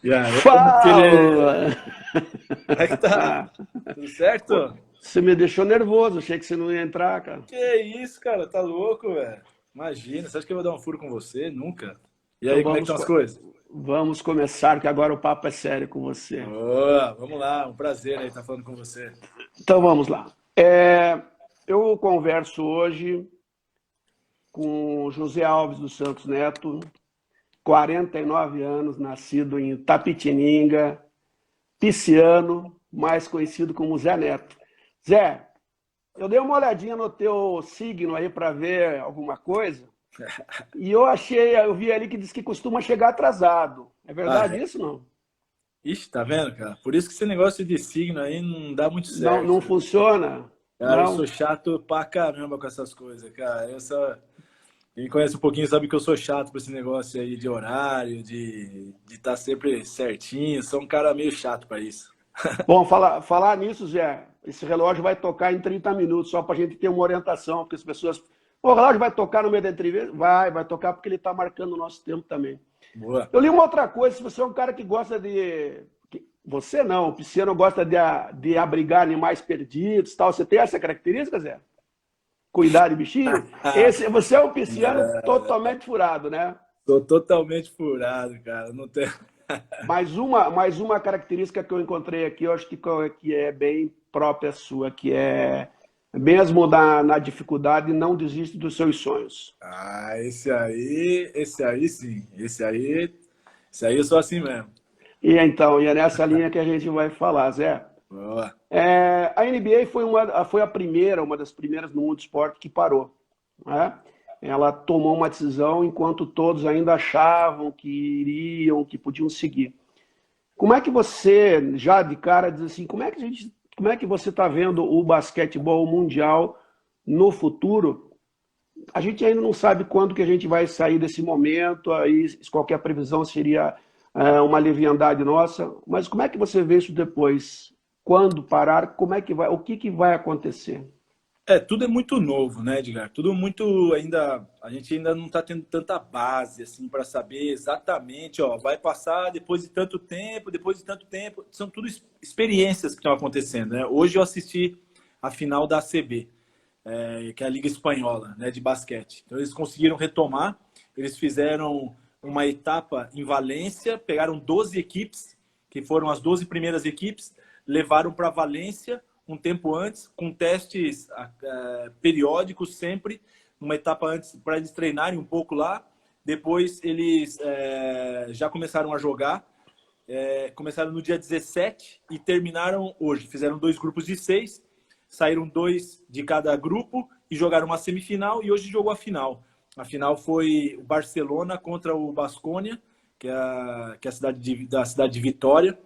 E aí, meu Fala! querido? Como é que tá? Tudo Pô, certo? você me deixou nervoso, achei que você não ia entrar, cara. Que isso, cara? Tá louco, velho? Imagina, você acha que eu vou dar um furo com você? Nunca. E Então aí, como é que estão as coisas? vamos começar, que agora o papo é sério com você. Boa, vamos lá, um prazer aí estar falando com você. Então vamos lá. Eu converso hoje com José Alves dos Santos Neto, 49 anos, nascido em Tapetininga, pisciano, mais conhecido como Zé Neto. Zé, eu dei uma olhadinha no teu signo aí para ver alguma coisa. E eu vi ali que diz que costuma chegar atrasado. É Ah, verdade é? isso não? Ixi, tá vendo, cara? Por isso que esse negócio de signo aí não dá muito Não, não certo. funciona? Cara, eu sou Não? chato pra caramba com essas coisas, cara. Quem me conhece um pouquinho sabe que eu sou chato com esse negócio aí de horário, de estar sempre certinho. Sou um cara meio chato pra isso. Bom, falar nisso, Zé, esse relógio vai tocar em 30 minutos, só para a gente ter uma orientação, porque as pessoas. Pô, o relógio vai tocar no meio da entrevista? Vai tocar porque ele está marcando o nosso tempo também. Boa. Eu li uma outra coisa, se você é um cara que gosta de. Você não, o pisciano gosta de abrigar animais perdidos tal. Você tem essa característica, Zé? Cuidar de bichinho? Você é um pisciano totalmente furado, né? Tô totalmente furado, cara. Não tem. Mais uma característica que eu encontrei aqui, eu acho que é bem própria sua, que é, mesmo na dificuldade, não desiste dos seus sonhos. Ah, esse aí sim. Esse aí eu sou assim mesmo. E então, e é nessa linha que a gente vai falar, Zé. Boa. A NBA foi uma das primeiras no mundo do esporte que parou, né? Ela tomou uma decisão enquanto todos ainda achavam que iriam, que podiam seguir. Como é que você, já de cara, diz assim, como é que você está vendo o basquetebol mundial no futuro? A gente ainda não sabe quando que a gente vai sair desse momento, aí qualquer previsão seria uma leviandade nossa, mas como é que você vê isso depois? Quando parar, como é que vai, o que que vai acontecer? Tudo é muito novo, né, Edgar? Tudo muito ainda. A gente ainda não está tendo tanta base assim para saber exatamente, ó, vai passar depois de tanto tempo, depois de tanto tempo. São tudo experiências que estão acontecendo, né? Hoje eu assisti a final da ACB, que é a Liga Espanhola, né, de basquete. Então eles conseguiram retomar, eles fizeram uma etapa em Valência, pegaram 12 equipes, que foram as 12 primeiras equipes, levaram para Valência um tempo antes, com testes periódicos sempre, uma etapa antes para eles treinarem um pouco lá. Depois eles já começaram a jogar, começaram no dia 17 e terminaram hoje. Fizeram dois grupos de 6, saíram 2 de cada grupo e jogaram uma semifinal e hoje jogou a final. A final foi o Barcelona contra o Basconia, que é a da cidade de Vitória,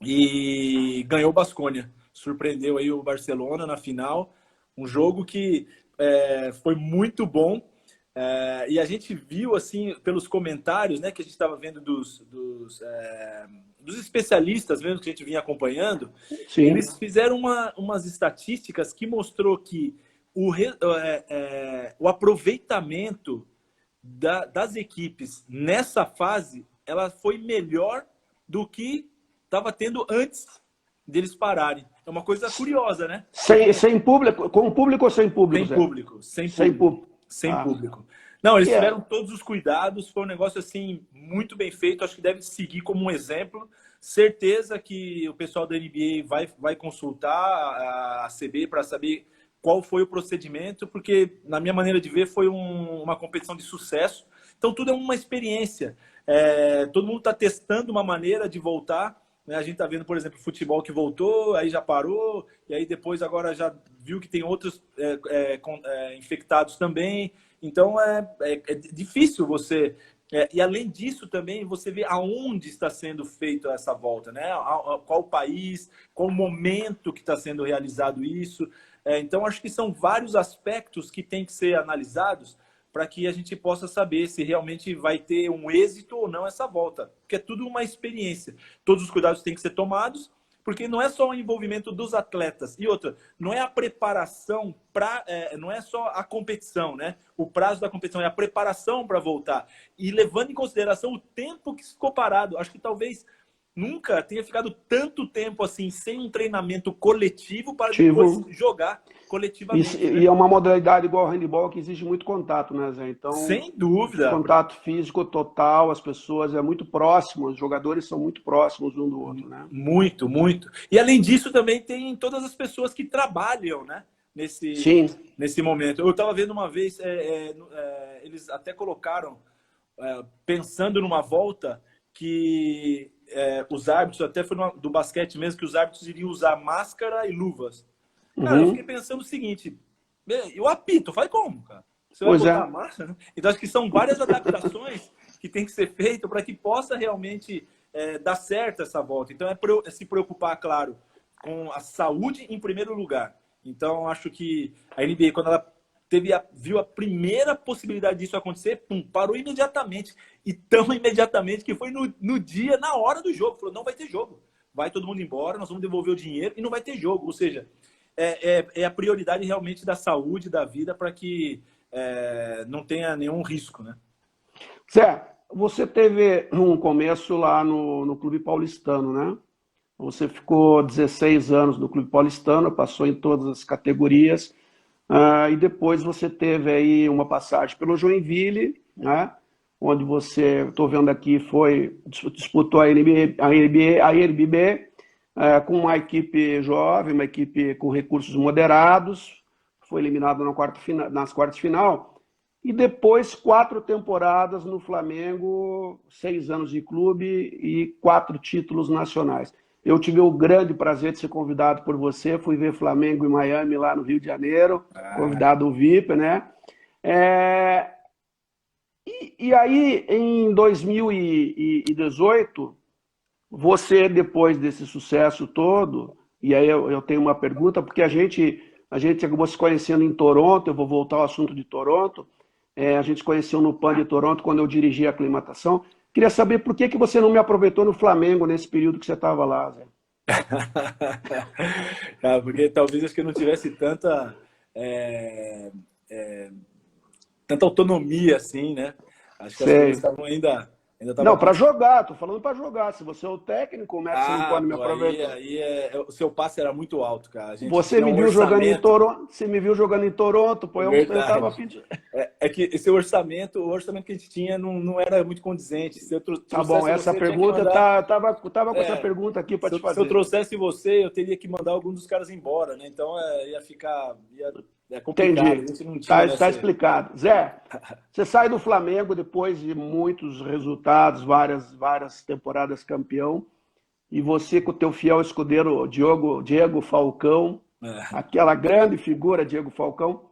e ganhou o Basconia. Surpreendeu aí o Barcelona na final. Um jogo que foi muito bom. E a gente viu, assim, pelos comentários, né, que a gente estava vendo dos especialistas mesmo que a gente vinha acompanhando, Sim. eles fizeram umas estatísticas que mostrou que o aproveitamento das equipes nessa fase ela foi melhor do que estava tendo antes deles pararem. É uma coisa curiosa, né? Porque Sem público, com público ou sem público, sem Zé? público, sem Sem público, público. sem Ah, público. Não, eles é. tiveram todos os cuidados, foi um negócio assim muito bem feito, acho que deve seguir como um exemplo. Certeza que o pessoal da NBA vai consultar a CB para saber qual foi o procedimento, porque na minha maneira de ver foi uma competição de sucesso. Então tudo é uma experiência. Todo mundo está testando uma maneira de voltar, né? A gente está vendo, por exemplo, o futebol que voltou, aí já parou, e aí depois agora já viu que tem outros infectados também. Então é difícil você. E além disso também você vê aonde está sendo feita essa volta, né? Qual país, qual momento que está sendo realizado isso. Então acho que são vários aspectos que têm que ser analisados para que a gente possa saber se realmente vai ter um êxito ou não essa volta. Porque é tudo uma experiência. Todos os cuidados têm que ser tomados, porque não é só o envolvimento dos atletas. E outra, não é a preparação para. Não é só a competição, né? O prazo da competição é a preparação para voltar. E levando em consideração o tempo que ficou parado. Acho que talvez nunca tenha ficado tanto tempo assim sem um treinamento coletivo para depois Ativo. jogar coletivamente, E né? é uma modalidade igual ao handebol que exige muito contato, né, Zé? Então, Sem dúvida, contato físico total, as pessoas é muito próximo, os jogadores são muito próximos um do outro, né? muito, muito. E além disso também tem todas as pessoas que trabalham, né? Sim. Nesse momento. Eu estava vendo uma vez, eles até colocaram, pensando numa volta, que os árbitros, até foi do basquete mesmo, que os árbitros iriam usar máscara e luvas. Cara, eu fiquei Uhum. pensando o seguinte, e o apito, faz como, cara? Você vai Pois botar é. a máscara, né? Então, acho que são várias adaptações que tem que ser feito para que possa realmente dar certo essa volta. Então, é se preocupar, claro, com a saúde em primeiro lugar. Então, acho que a NBA, quando ela viu a primeira possibilidade disso acontecer, pum, parou imediatamente. E tão imediatamente que foi no dia, na hora do jogo. Falou, não vai ter jogo. Vai todo mundo embora, nós vamos devolver o dinheiro e não vai ter jogo. Ou seja, é a prioridade realmente da saúde, da vida, para que não tenha nenhum risco, né? Zé, você teve um começo lá no Clube Paulistano, né? Você ficou 16 anos no Clube Paulistano, passou em todas as categorias, e depois você teve aí uma passagem pelo Joinville, né? Onde você, estou vendo aqui, disputou a NBB, com uma equipe jovem, uma equipe com recursos moderados, foi eliminado nas quartas de final, e depois 4 temporadas no Flamengo, 6 anos de clube e 4 títulos nacionais. Eu tive o grande prazer de ser convidado por você, fui ver Flamengo em Miami, lá no Rio de Janeiro, Ah, convidado VIP, né? É, e aí, em 2018, você, depois desse sucesso todo, e aí eu tenho uma pergunta, porque a gente acabou se conhecendo em Toronto, eu vou voltar ao assunto de Toronto, a gente se conheceu no PAN de Toronto quando eu dirigi a aclimatação. Queria saber por que você não me aproveitou no Flamengo nesse período que você estava lá, Zé. Cara, porque talvez acho que eu não tivesse é, é, tanta autonomia assim, né? Acho que as coisas Sei. estavam ainda estava Não, para acontecendo. jogar, tô falando para jogar. Se você é o técnico, como é que você não Ah, pode me pô, aproveitar? o seu passe era muito alto, cara. A gente Você tinha me um viu jogando em orçamento, Toronto, você me viu jogando em Toronto, pô, eu tava a verdade. fim de... É que esse orçamento, o orçamento que a gente tinha não era muito condizente. Se eu Tá bom, trouxesse essa você, eu tinha que pergunta, mandar. tava com essa É, pergunta aqui para te se eu fazer. trouxesse você, eu teria que mandar algum dos caras embora, né? Então ia ficar. É complicado. A Entendi. gente não tinha Tá essa. explicado. Zé, você sai do Flamengo depois de muitos resultados, várias temporadas campeão, e você com o teu fiel escudeiro Diego Falcão, aquela grande figura Diego Falcão,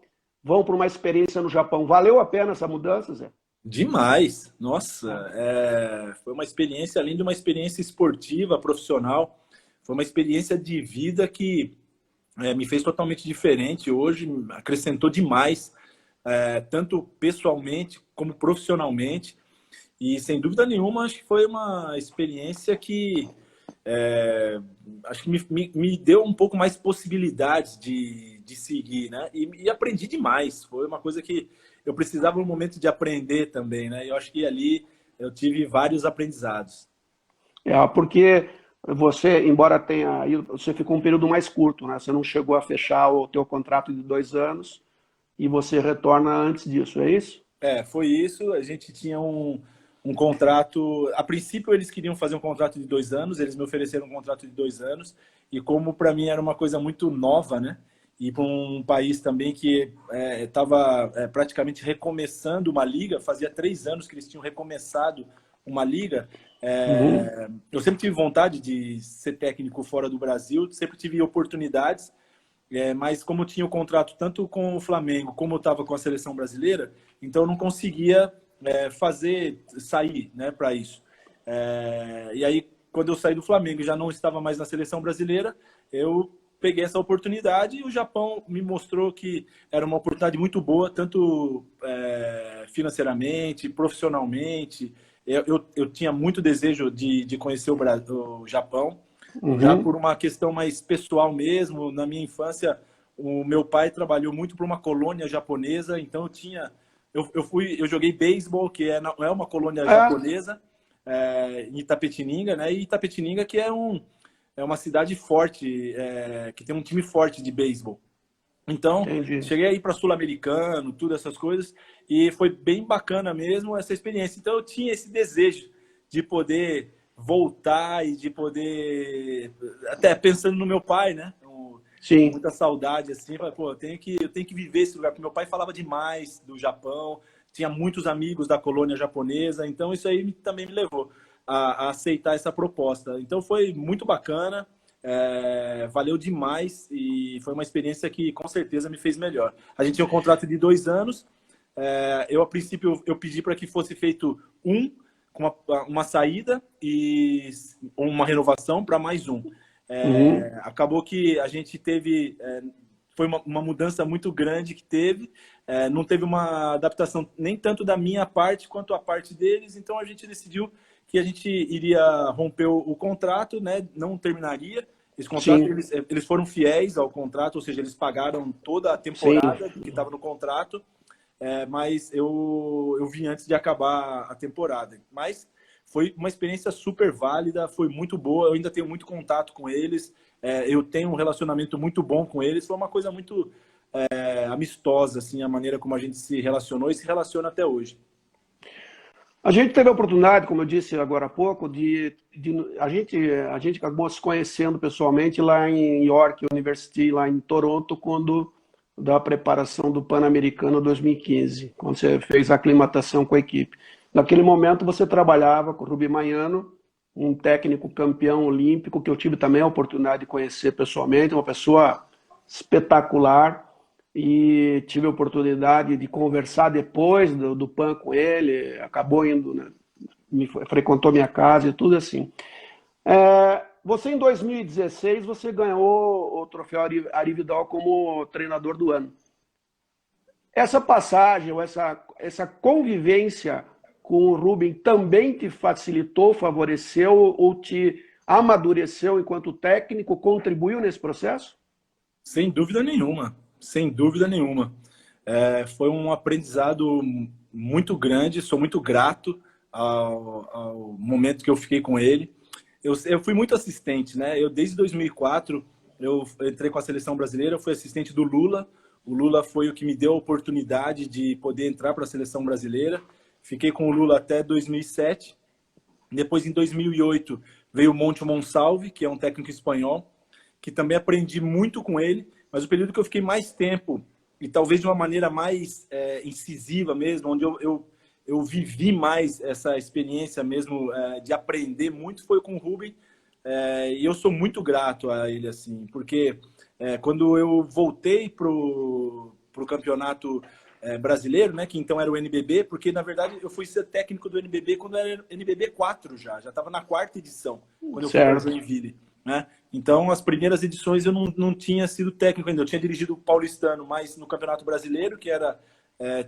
vão para uma experiência no Japão. Valeu a pena essa mudança, Zé? Demais! Nossa, foi uma experiência, além de uma experiência esportiva, profissional, foi uma experiência de vida que me fez totalmente diferente hoje, acrescentou demais, tanto pessoalmente como profissionalmente. E sem dúvida nenhuma, acho que foi uma experiência que acho que me deu um pouco mais possibilidades de seguir, né? E aprendi demais. Foi uma coisa que eu precisava um momento de aprender também, né? E eu acho que ali eu tive vários aprendizados. Porque você, embora tenha ido, você ficou um período mais curto, né? Você não chegou a fechar o teu contrato de 2 anos e você retorna antes disso, é isso? Foi isso. A gente tinha um contrato. A princípio, eles queriam fazer um contrato de 2 anos, eles me ofereceram um contrato de 2 anos, e como para mim era uma coisa muito nova, né? E para um país também que estava praticamente recomeçando uma liga, fazia 3 anos que eles tinham recomeçado uma liga. Uhum. Eu sempre tive vontade de ser técnico fora do Brasil, sempre tive oportunidades, mas como tinha o contrato tanto com o Flamengo como eu estava com a seleção brasileira, então eu não conseguia sair, né, para isso. E aí, quando eu saí do Flamengo e já não estava mais na seleção brasileira, eu peguei essa oportunidade e o Japão me mostrou que era uma oportunidade muito boa, tanto financeiramente, profissionalmente. Eu tinha muito desejo de conhecer o Japão, já por Uhum. uma questão mais pessoal mesmo. Na minha infância, o meu pai trabalhou muito para uma colônia japonesa, então eu joguei beisebol, que não é uma colônia É, japonesa, em Itapetininga, né? E Itapetininga que é uma cidade forte, que tem um time forte de beisebol. Então, Entendi. cheguei aí para Sul-Americano, tudo essas coisas, e foi bem bacana mesmo essa experiência. Então, eu tinha esse desejo de poder voltar e de poder, até pensando no meu pai, né? Com Sim. muita saudade, assim, falei, pô, eu tenho que viver esse lugar, porque meu pai falava demais do Japão, tinha muitos amigos da colônia japonesa, então isso aí também me levou a aceitar essa proposta. Então, foi muito bacana. Valeu demais e foi uma experiência que com certeza me fez melhor. A gente tinha um contrato de 2 anos. A princípio, eu pedi para que fosse feito com uma saída e uma renovação para mais um. Uhum. Acabou que a gente teve. Foi uma mudança muito grande que teve. Não teve uma adaptação nem tanto da minha parte quanto a parte deles, então a gente decidiu que a gente iria romper o contrato, né? Não terminaria esse contrato. Sim, Eles foram fiéis ao contrato, ou seja, eles pagaram toda a sim. temporada que estava no contrato, mas eu vim antes de acabar a temporada. Mas foi uma experiência super válida, foi muito boa, eu ainda tenho muito contato com eles, eu tenho um relacionamento muito bom com eles, foi uma coisa muito amistosa, assim, a maneira como a gente se relacionou e se relaciona até hoje. A gente teve a oportunidade, como eu disse agora há pouco, a gente acabou se conhecendo pessoalmente lá em York University, lá em Toronto, quando da preparação do Pan-Americano 2015, quando você fez a aclimatação com a equipe. Naquele momento você trabalhava com o Rubi Maiano, um técnico campeão olímpico que eu tive também a oportunidade de conhecer pessoalmente, uma pessoa espetacular, e tive a oportunidade de conversar depois do PAN com ele, acabou indo, né, frequentou minha casa e tudo assim. Você em 2016 você ganhou o troféu Ari Vidal como treinador do ano. Essa passagem, ou essa convivência com o Rubem também te facilitou, favoreceu ou te amadureceu enquanto técnico, contribuiu nesse processo? Sem dúvida nenhuma, sem dúvida nenhuma. Foi um aprendizado muito grande, sou muito grato ao momento que eu fiquei com ele. Eu fui muito assistente, né? Desde 2004, eu entrei com a seleção brasileira, eu fui assistente do Lula. O Lula foi o que me deu a oportunidade de poder entrar para a seleção brasileira. Fiquei com o Lula até 2007. Depois, em 2008, veio o Monte Monsalve, que é um técnico espanhol, que também aprendi muito com ele, mas o período que eu fiquei mais tempo, e talvez de uma maneira mais incisiva mesmo, onde eu vivi mais essa experiência mesmo de aprender muito, foi com o Rubem, e eu sou muito grato a ele, assim, porque quando eu voltei pro campeonato brasileiro, né, que então era o NBB, porque na verdade eu fui ser técnico do NBB quando era NBB 4 já estava na 4ª edição, quando eu fui para Certo. Joinville, né? Então as primeiras edições eu não tinha sido técnico ainda, eu tinha dirigido o paulistano, mas no Campeonato Brasileiro, que era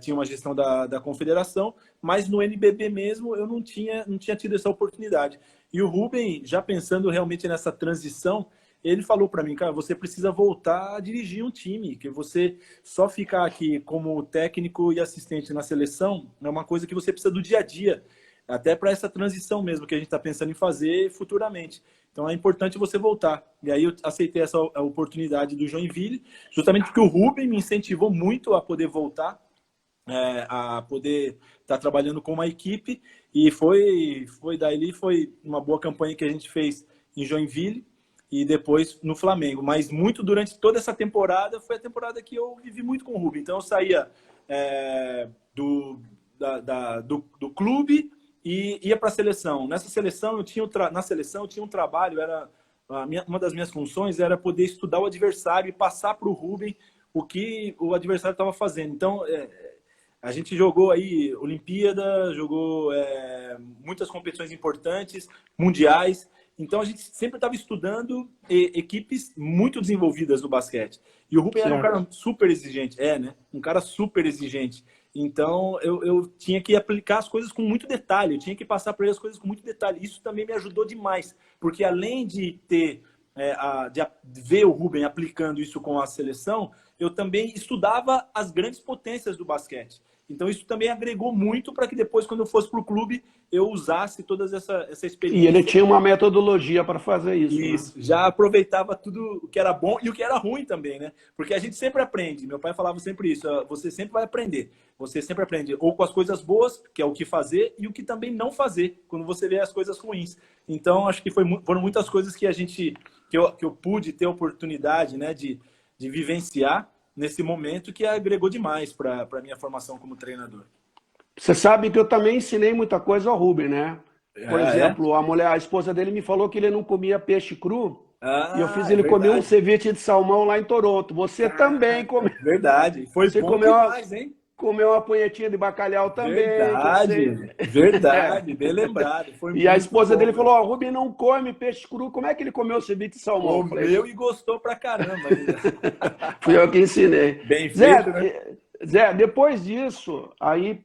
tinha uma gestão da confederação, mas no NBB mesmo eu não tinha tido essa oportunidade. E o Rubem, já pensando realmente nessa transição, ele falou para mim, cara, você precisa voltar a dirigir um time, que você só ficar aqui como técnico e assistente na seleção é uma coisa que você precisa do dia a dia, até para essa transição mesmo que a gente está pensando em fazer futuramente. Então é importante você voltar. E aí eu aceitei essa oportunidade do Joinville, justamente porque o Rubem me incentivou muito a poder voltar, a poder estar trabalhando com uma equipe, e foi uma boa campanha que a gente fez em Joinville e depois no Flamengo. Mas muito durante toda essa temporada, foi a temporada que eu vivi muito com o Rubem. Então eu saía do clube e ia para a seleção. Na seleção eu tinha um trabalho, uma das minhas funções era poder estudar o adversário e passar para o Rubem o que o adversário estava fazendo. Então, a gente jogou aí Olimpíada, jogou muitas competições importantes, mundiais. Então, a gente sempre estava estudando equipes muito desenvolvidas no basquete. E o Rubem era um Certo. cara super exigente. Né? Um cara super exigente. Então, eu tinha que aplicar as coisas com muito detalhe. Eu tinha que passar para ele as coisas com muito detalhe. Isso também me ajudou demais. Porque além de ter de ver o Rubem aplicando isso com a seleção, eu também estudava as grandes potências do basquete. Então isso também agregou muito para que depois, quando eu fosse para o clube, eu usasse toda essa E ele experiência. tinha uma metodologia para fazer isso, né? Isso, já aproveitava tudo o que era bom e o que era ruim também, né? Porque a gente sempre aprende. Meu pai falava sempre isso: você sempre vai aprender. Você sempre aprende ou com as coisas boas, que é o que fazer, e o que também não fazer, quando você vê as coisas ruins. Então, acho que foram muitas coisas que eu pude ter a oportunidade, né, de vivenciar nesse momento, que agregou demais para a minha formação como treinador. Você sabe que eu também ensinei muita coisa ao Rubem, né? Por Ah, é? exemplo, a esposa dele me falou que ele não comia peixe cru e eu fiz Ah, é ele comer um verdade. ceviche de salmão lá em Toronto. Você também Caraca, comeu, verdade. Foi você bom comeu demais, hein? comeu uma punhetinha de bacalhau também, que eu sei. Verdade, verdade, bem lembrado. Foi E a muito esposa bom dele falou: mesmo. Ó, o Rubem não come peixe cru, como é que ele comeu ceviche de salmão? Eu falei: Comeu e gostou pra caramba ainda. fui eu que ensinei. Bem feito, Zé, né? Zé, depois disso, aí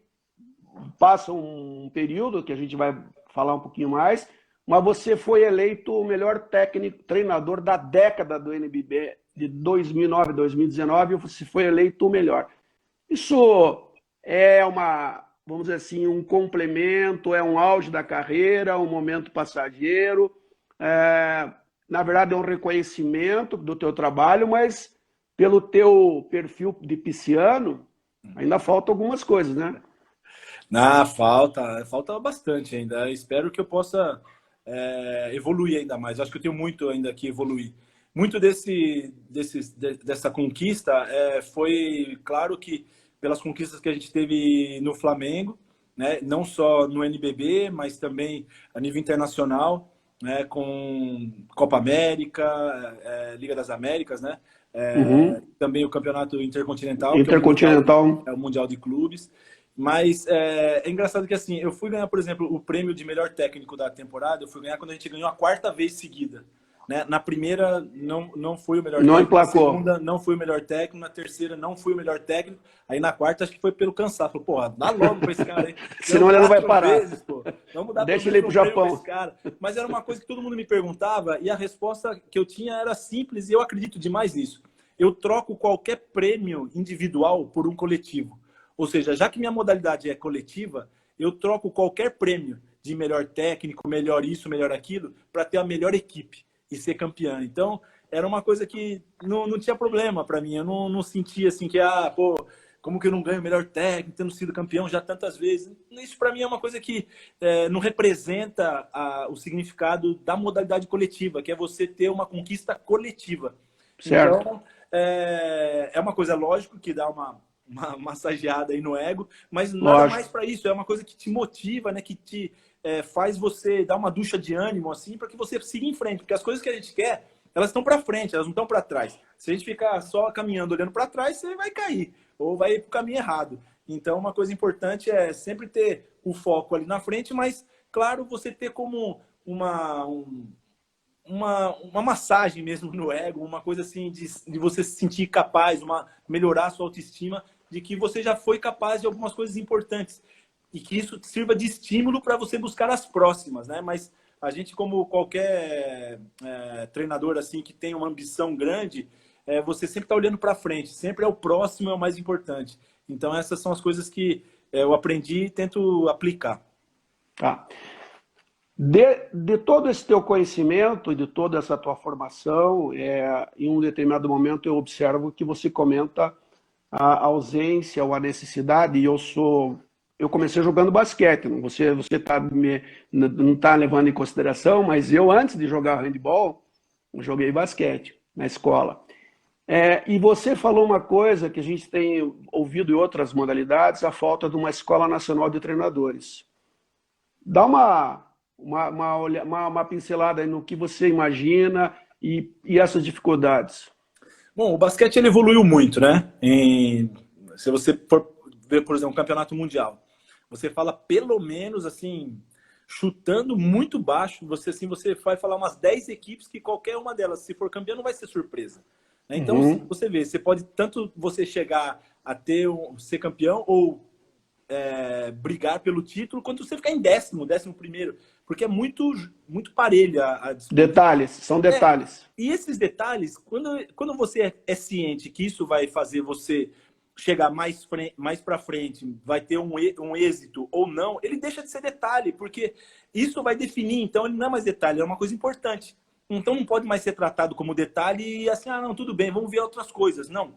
passa um período que a gente vai falar um pouquinho mais, mas você foi eleito o melhor técnico, treinador da década do NBB de 2009, 2019, e você foi eleito o melhor. Isso é vamos dizer assim, um complemento, é um auge da carreira, um momento passageiro, é, na verdade é um reconhecimento do teu trabalho, mas pelo teu perfil de pisciano, ainda faltam algumas coisas, né? Falta bastante ainda. Eu espero que eu possa evoluir ainda mais. Eu acho que eu tenho muito ainda que evoluir. Muito dessa conquista foi, claro que pelas conquistas que a gente teve no Flamengo, né? Não só no NBB, mas também a nível internacional, né? Com Copa América, Liga das Américas, né? Uhum. Também o Campeonato Intercontinental, que Intercontinental. é o Mundial de Clubes. Mas é engraçado que assim, eu fui ganhar, por exemplo, o prêmio de melhor técnico da temporada, eu fui ganhar quando a gente ganhou a quarta vez seguida. Né? Na primeira não fui o melhor Não técnico, na emplacou. segunda não fui o melhor técnico, na terceira não fui o melhor técnico, aí na quarta acho que foi pelo cansaço. Falei, porra, dá logo pra esse cara aí. Senão Ganhamos ele não vai 4 vezes, parar. pô. Vamos dar pelo Deixa ele ir menos pro um prêmio pra Japão. esse cara. Mas era uma coisa que todo mundo me perguntava e a resposta que eu tinha era simples e eu acredito demais nisso. Eu troco qualquer prêmio individual por um coletivo. Ou seja, já que minha modalidade é coletiva, eu troco qualquer prêmio de melhor técnico, melhor isso, melhor aquilo, para ter a melhor equipe e ser campeã. Então, era uma coisa que não tinha problema para mim. Eu não sentia assim que, pô, como que eu não ganho o melhor técnico, tendo sido campeão já tantas vezes. Isso para mim é uma coisa que não representa o significado da modalidade coletiva, que é você ter uma conquista coletiva. Certo. Então, é uma coisa, lógico, que dá uma massageada aí no ego, mas nada mais Lógico. para isso. É uma coisa que te motiva, né? Que te faz você dar uma ducha de ânimo, assim, para que você siga em frente. Porque as coisas que a gente quer, elas estão para frente, elas não estão para trás. Se a gente ficar só caminhando, olhando para trás, você vai cair ou vai para o caminho errado. Então, uma coisa importante é sempre ter o foco ali na frente, mas, claro, você ter como uma massagem mesmo no ego, uma coisa assim de você se sentir capaz, melhorar a sua autoestima, de que você já foi capaz de algumas coisas importantes e que isso sirva de estímulo para você buscar as próximas, né? Mas a gente, como qualquer treinador assim que tem uma ambição grande, você sempre está olhando para frente, sempre é o próximo, é o mais importante. Então essas são as coisas que eu aprendi e tento aplicar. Tá. De todo esse teu conhecimento e de toda essa tua formação, em um determinado momento eu observo que você comenta a ausência ou a necessidade, e eu comecei jogando basquete, você não está levando em consideração, mas eu antes de jogar handball, joguei basquete na escola. E você falou uma coisa que a gente tem ouvido em outras modalidades, a falta de uma escola nacional de treinadores. Dá uma pincelada aí no que você imagina e essas dificuldades. Bom, o basquete ele evoluiu muito, né? Se você for ver, por exemplo, um campeonato mundial, você fala pelo menos assim, chutando muito baixo, você vai falar umas 10 equipes que qualquer uma delas, se for campeão, não vai ser surpresa. Né? Então, Uhum. você vê, você pode tanto você chegar a ser campeão ou brigar pelo título, quanto você ficar em décimo primeiro, porque é muito parelha a disputa. Detalhes, são detalhes. E esses detalhes, quando você é ciente que isso vai fazer você chegar mais para frente, vai ter um êxito ou não, ele deixa de ser detalhe, porque isso vai definir, então ele não é mais detalhe, é uma coisa importante. Então não pode mais ser tratado como detalhe e assim, não, tudo bem, vamos ver outras coisas. Não,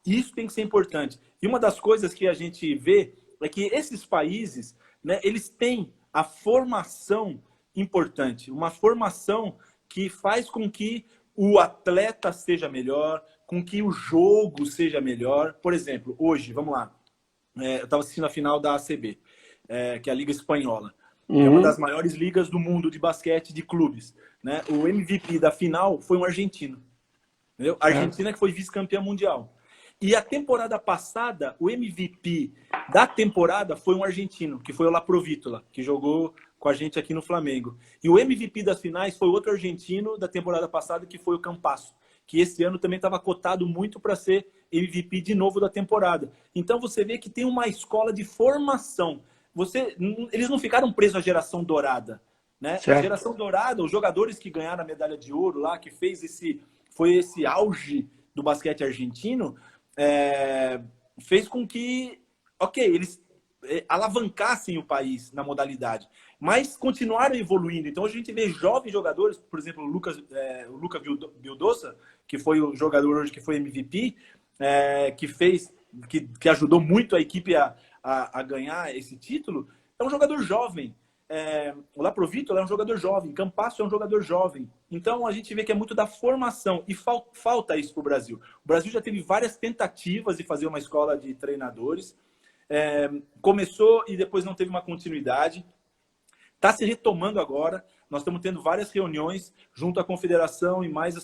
isso tem que ser importante. E uma das coisas que a gente vê é que esses países, né, eles têm a formação importante, uma formação que faz com que o atleta seja melhor, com que o jogo seja melhor. Por exemplo, hoje, vamos lá, eu estava assistindo a final da ACB, que é a Liga Espanhola. É uma das maiores ligas do mundo de basquete de clubes, né? O MVP da final foi um argentino. Entendeu? A Argentina que foi vice-campeã mundial. E a temporada passada, o MVP da temporada foi um argentino, que foi o Laprovítola, que jogou com a gente aqui no Flamengo. E o MVP das finais foi outro argentino da temporada passada, que foi o Campasso, que esse ano também estava cotado muito para ser MVP de novo da temporada. Então você vê que tem uma escola de formação. Eles não ficaram presos à geração dourada, né? Certo. A geração dourada, os jogadores que ganharam a medalha de ouro lá, que foi esse auge do basquete argentino, fez com que, eles alavancassem o país na modalidade, mas continuaram evoluindo. Então a gente vê jovens jogadores, por exemplo, o Luca Vildossa, que foi o jogador hoje que foi MVP, que ajudou muito a equipe a ganhar esse título, é um jogador jovem. O Laprovítola é um jogador jovem, Campasso é um jogador jovem. Então a gente vê que é muito da formação e falta isso para o Brasil. O Brasil já teve várias tentativas de fazer uma escola de treinadores, começou e depois não teve uma continuidade. Está se retomando agora. Nós estamos tendo várias reuniões junto à confederação e mais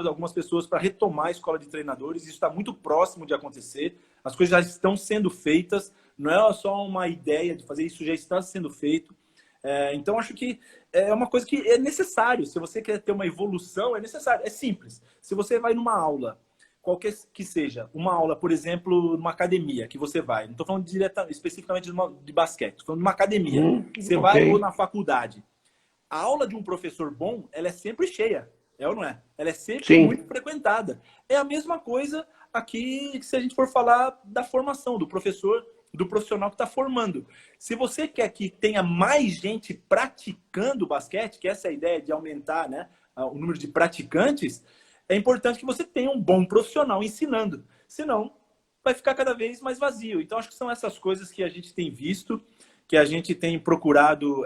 algumas pessoas para retomar a escola de treinadores. Isso está muito próximo de acontecer. As coisas já estão sendo feitas. Não é só uma ideia de fazer, isso já está sendo feito. Então, acho que é uma coisa que é necessário. Se você quer ter uma evolução, é necessário. É simples. Se você vai numa aula, qualquer que seja, uma aula, por exemplo, numa academia que você vai, não estou falando especificamente de basquete, estou falando de uma academia. Você vai ou na faculdade. A aula de um professor bom, ela é sempre cheia, ou não é? Ela é sempre muito frequentada. É a mesma coisa aqui, se a gente for falar da formação do professor, do profissional que está formando. Se você quer que tenha mais gente praticando basquete, que essa é a ideia de aumentar, né, o número de praticantes, é importante que você tenha um bom profissional ensinando. Senão, vai ficar cada vez mais vazio. Então, acho que são essas coisas que a gente tem visto, que a gente tem procurado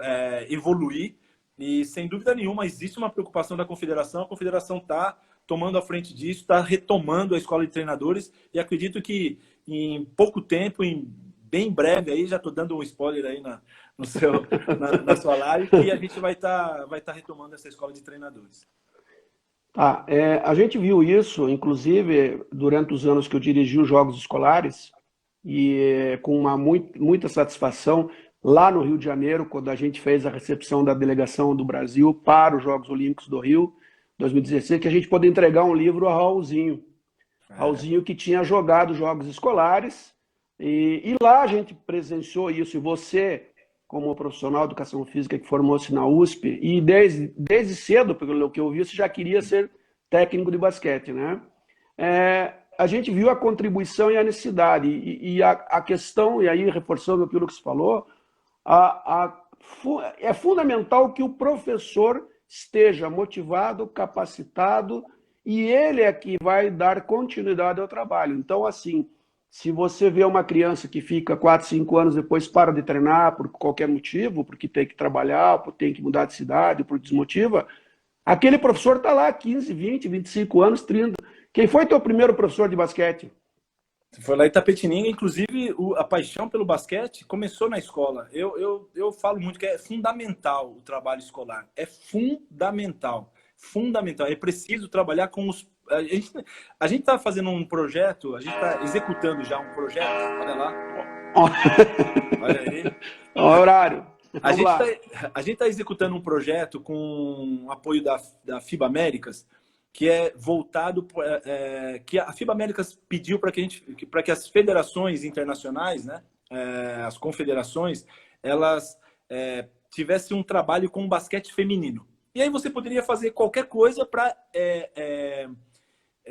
evoluir. E, sem dúvida nenhuma, existe uma preocupação da confederação. A confederação está tomando a frente disso, está retomando a escola de treinadores. E acredito que em pouco tempo, bem breve, aí já estou dando um spoiler aí na sua live, que a gente vai tá retomando essa escola de treinadores. A gente viu isso, inclusive, durante os anos que eu dirigi os Jogos Escolares, e com muita satisfação, lá no Rio de Janeiro, quando a gente fez a recepção da delegação do Brasil para os Jogos Olímpicos do Rio, 2016, que a gente pôde entregar um livro a Raulzinho. Raulzinho que tinha jogado Jogos Escolares, e lá a gente presenciou isso, e você, como profissional de educação física que formou-se na USP, e desde cedo, pelo que eu vi, você já queria ser técnico de basquete, né? A gente viu a contribuição e a necessidade, e a questão, e aí reforçando aquilo que você falou, é fundamental que o professor esteja motivado, capacitado, e ele é que vai dar continuidade ao trabalho. Então, assim, se você vê uma criança que fica 4, 5 anos depois para de treinar por qualquer motivo, porque tem que trabalhar, porque tem que mudar de cidade, por desmotiva, aquele professor está lá 15, 20, 25 anos, 30. Quem foi teu primeiro professor de basquete? Foi lá em Itapetininga, inclusive a paixão pelo basquete começou na escola. Eu falo muito que é fundamental o trabalho escolar. É fundamental. Fundamental. É preciso trabalhar com os... A gente está fazendo um projeto, a gente está executando já um projeto. Olha lá. Olha aí. Olha o horário. A gente está executando um projeto com apoio da FIBA Américas, que é voltado que a FIBA Américas pediu para que as federações internacionais, né, as confederações, elas tivessem um trabalho com o basquete feminino. E aí você poderia fazer qualquer coisa para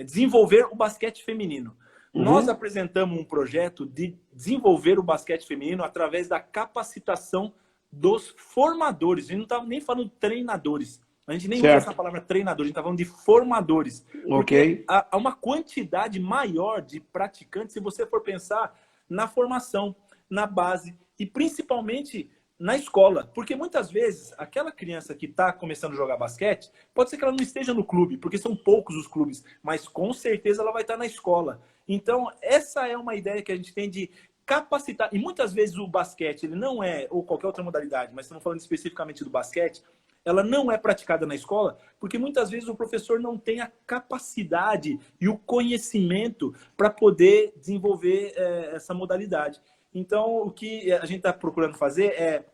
desenvolver o basquete feminino. Nós apresentamos um projeto de desenvolver o basquete feminino através da capacitação dos formadores. A gente não estava nem falando de treinadores. A gente nem usa essa palavra treinador, a gente está falando de formadores. Porque há uma quantidade maior de praticantes, se você for pensar na formação, na base e principalmente na escola. Porque muitas vezes aquela criança que está começando a jogar basquete, pode ser que ela não esteja no clube, porque são poucos os clubes, mas com certeza ela vai estar na escola. Então, essa é uma ideia que a gente tem de capacitar. E muitas vezes o basquete, ele não é, ou qualquer outra modalidade, mas estamos falando especificamente do basquete, ela não é praticada na escola, porque muitas vezes o professor não tem a capacidade e o conhecimento para poder desenvolver essa modalidade. Então, o que a gente está procurando fazer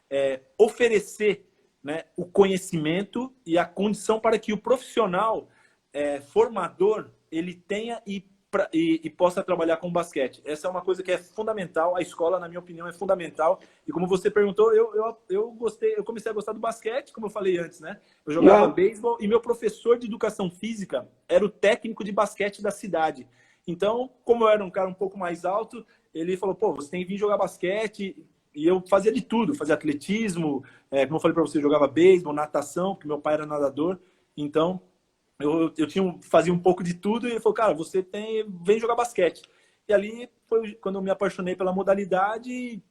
é oferecer, né, o conhecimento e a condição para que o profissional formador ele tenha e possa trabalhar com basquete. Essa é uma coisa que é fundamental. A escola, na minha opinião, é fundamental. E como você perguntou, eu gostei, eu comecei a gostar do basquete, como eu falei antes, né? Eu jogava beisebol e meu professor de educação física era o técnico de basquete da cidade. Então, como eu era um cara um pouco mais alto, ele falou, pô, você tem que vir jogar basquete. E eu fazia de tudo, fazia atletismo, como eu falei para você, eu jogava beisebol, natação, porque meu pai era nadador. Então, eu fazia um pouco de tudo e ele falou, cara, vem jogar basquete. E ali foi quando eu me apaixonei pela modalidade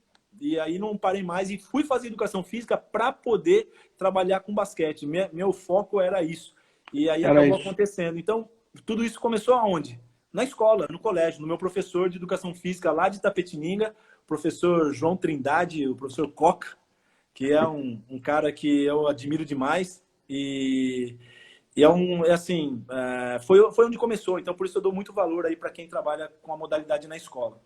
e aí não parei mais e fui fazer educação física para poder trabalhar com basquete. Meu foco era isso. E aí acabou acontecendo. Então, tudo isso começou aonde? Na escola, no colégio, no meu professor de educação física lá de Itapetininga, o professor João Trindade, o professor Coca, que é um cara que eu admiro demais e foi onde começou. Então, por isso eu dou muito valor aí para quem trabalha com a modalidade na escola.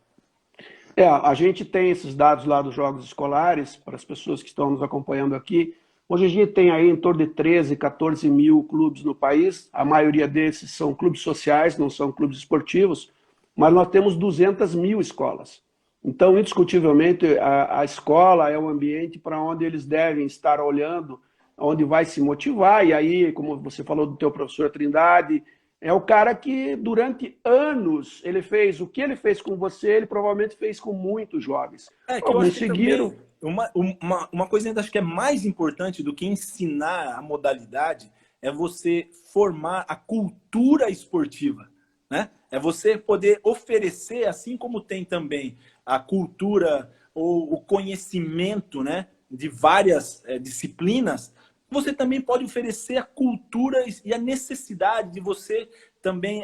A gente tem esses dados lá dos jogos escolares, para as pessoas que estão nos acompanhando aqui. Hoje a gente tem aí em torno de 13, 14 mil clubes no país. A maioria desses são clubes sociais, não são clubes esportivos, mas nós temos 200 mil escolas. Então, indiscutivelmente, a escola é o ambiente para onde eles devem estar olhando, onde vai se motivar. E aí, como você falou do teu professor Trindade, é o cara que durante anos ele fez o que ele fez com você, ele provavelmente fez com muitos jovens. Que eu acho que seguiram. Uma coisa ainda acho que é mais importante do que ensinar a modalidade é você formar a cultura esportiva, né? É você poder oferecer, assim como tem também a cultura ou o conhecimento, né, de várias disciplinas, você também pode oferecer a cultura e a necessidade de você também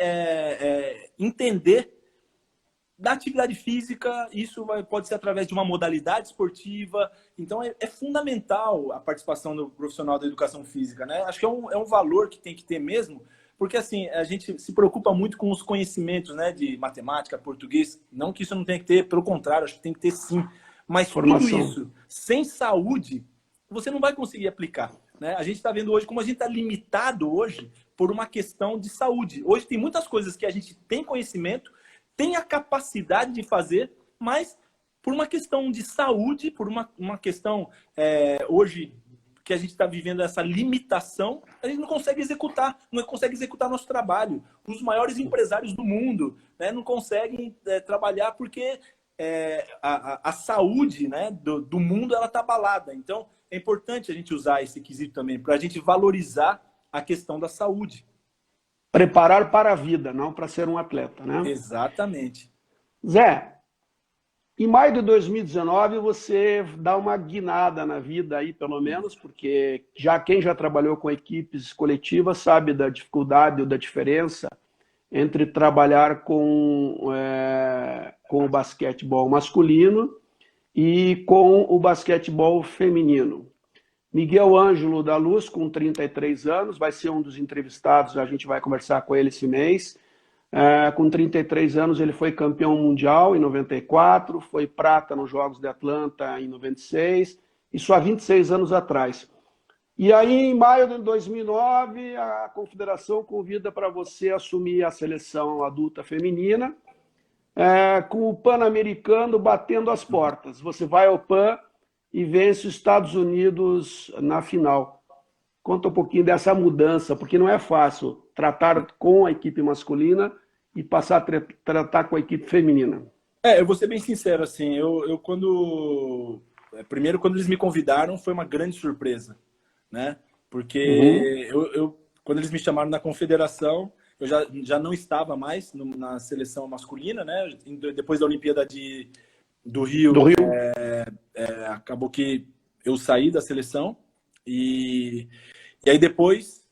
entender da atividade física. Isso pode ser através de uma modalidade esportiva. Então, é fundamental a participação do profissional da educação física, né? Acho que é um valor que tem que ter mesmo, porque assim, a gente se preocupa muito com os conhecimentos, né, de matemática, português. Não que isso não tenha que ter, pelo contrário, acho que tem que ter sim. Mas formação. Tudo isso, sem saúde, você não vai conseguir aplicar, né? A gente está vendo hoje como a gente está limitado hoje por uma questão de saúde. Hoje tem muitas coisas que a gente tem conhecimento, tem a capacidade de fazer, mas por uma questão de saúde, por uma questão hoje que a gente está vivendo essa limitação, a gente não consegue executar nosso trabalho. Os maiores empresários do mundo, né, não conseguem trabalhar porque a saúde, né, do mundo ela está abalada. Então, é importante a gente usar esse quesito também, para a gente valorizar a questão da saúde. Preparar para a vida, não para ser um atleta, né? Exatamente. Zé, em maio de 2019 você dá uma guinada na vida aí, pelo menos, porque quem já trabalhou com equipes coletivas sabe da dificuldade ou da diferença entre trabalhar com o basquetebol masculino e com o basquetebol feminino. Miguel Ângelo da Luz, com 33 anos, vai ser um dos entrevistados, a gente vai conversar com ele esse mês. Com 33 anos, ele foi campeão mundial em 94, foi prata nos Jogos de Atlanta em 96, isso há 26 anos atrás. E aí, em maio de 2009, a Confederação convida para você assumir a seleção adulta feminina, com o Pan-Americano batendo as portas. Você vai ao Pan e vence os Estados Unidos na final. Conta um pouquinho dessa mudança, porque não é fácil tratar com a equipe masculina e passar a tratar com a equipe feminina? Eu vou ser bem sincero, assim, eu quando... Primeiro, quando eles me convidaram, foi uma grande surpresa, né? Porque Uhum. quando eles me chamaram na confederação, eu já não estava mais na seleção masculina, né? Depois da Olimpíada do Do Rio, Rio? acabou que eu saí da seleção e aí depois,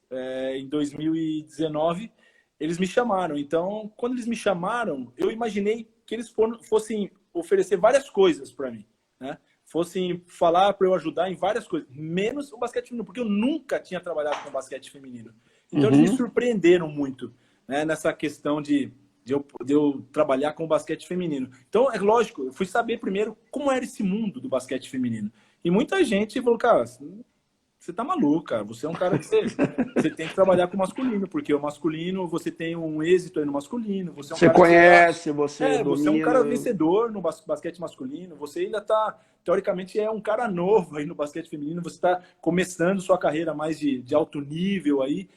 em 2019, eles me chamaram. Então, quando eles me chamaram, eu imaginei que eles fossem oferecer várias coisas para mim, né? Fossem falar para eu ajudar em várias coisas, menos o basquete feminino, porque eu nunca tinha trabalhado com basquete feminino. Então, eles me Uhum. surpreenderam muito, né, nessa questão de eu trabalhar com basquete feminino. Então, é lógico, eu fui saber primeiro como era esse mundo do basquete feminino. E muita gente falou, cara, você tá maluco, cara. Você é um cara que você tem que trabalhar com o masculino, porque o masculino, você tem um êxito aí no masculino, você é um Você cara que você tá. conhece, você Você é um cara domina. vencedor no basquete masculino, você ainda tá, teoricamente, é um cara novo aí no basquete feminino, você está começando sua carreira mais de alto nível aí,